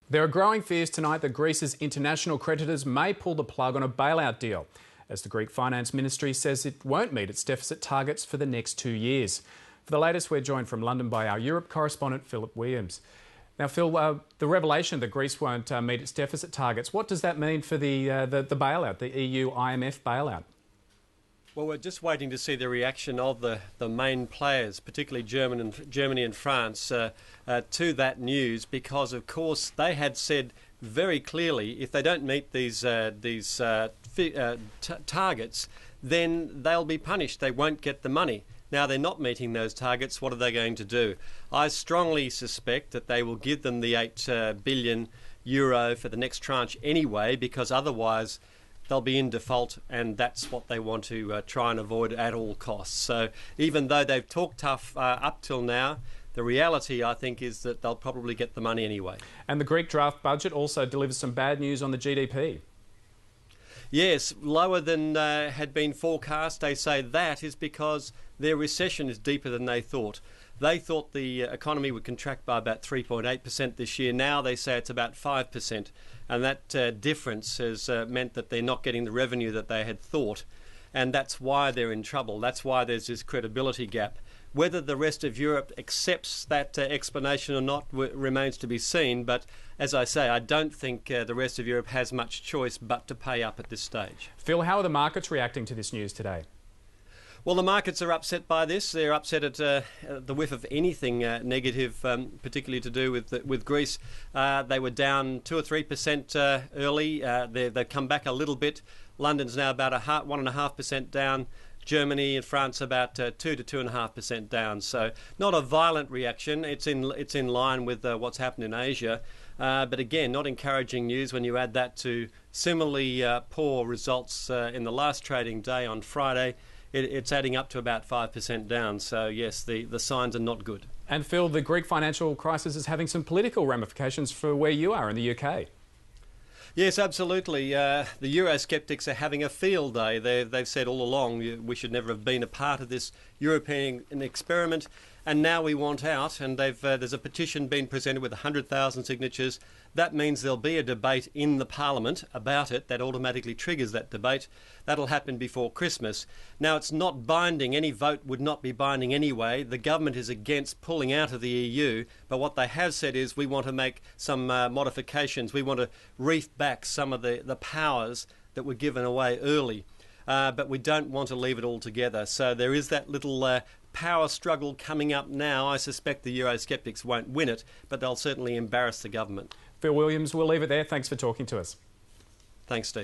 There are growing fears tonight that Greece's international creditors may pull the plug on a bailout deal, as the Greek Finance Ministry says it won't meet its deficit targets for the next 2 years. For the latest, we're joined from London by our Europe correspondent, Philip Williams. Now, Phil, the revelation that Greece won't meet its deficit targets, what does that mean for the bailout, the EU IMF bailout? Well, we're just waiting to see the reaction of the main players, particularly Germany and France, to that news, because, of course, they had said very clearly if they don't meet these targets, then they'll be punished. They won't get the money. Now, they're not meeting those targets. What are they going to do? I strongly suspect that they will give them the €8 billion for the next tranche anyway, because otherwise they'll be in default, and that's what they want to try and avoid at all costs. So even though they've talked tough up till now, the reality, I think, is that they'll probably get the money anyway. And the Greek draft budget also delivers some bad news on the GDP. Yes, lower than had been forecast. They say that is because their recession is deeper than they thought. They thought the economy would contract by about 3.8% this year. Now they say it's about 5%. And that difference has meant that they're not getting the revenue that they had thought. And that's why they're in trouble. That's why there's this credibility gap. Whether the rest of Europe accepts that explanation or not remains to be seen. But as I say, I don't think the rest of Europe has much choice but to pay up at this stage. Phil, how are the markets reacting to this news today? Well, the markets are upset by this. They're upset at the whiff of anything negative, particularly to do with Greece. They were down 2 or 3% early. They've come back a little bit. London's now about 1.5% down. Germany and France about 2 to 2.5% down. So not a violent reaction. It's in line with what's happened in Asia. But again, not encouraging news when you add that to similarly poor results in the last trading day on Friday. It's adding up to about 5% down. So yes, the signs are not good. And Phil, the Greek financial crisis is having some political ramifications for where you are in the UK. Yes, absolutely. The Eurosceptics are having a field day. They've said all along we should never have been a part of this European experiment, and now we want out. And there's a petition being presented with 100,000 signatures. That means there'll be a debate in the Parliament about it. That automatically triggers that debate. That'll happen before Christmas. Now, it's not binding. Any vote would not be binding anyway. The government is against pulling out of the EU, but what they have said is we want to make some modifications. We want to reef back some of the powers that were given away early. But we don't want to leave it all together. So there is that little power struggle coming up now. I suspect the Eurosceptics won't win it, but they'll certainly embarrass the government. Phil Williams, we'll leave it there. Thanks for talking to us. Thanks, Steve.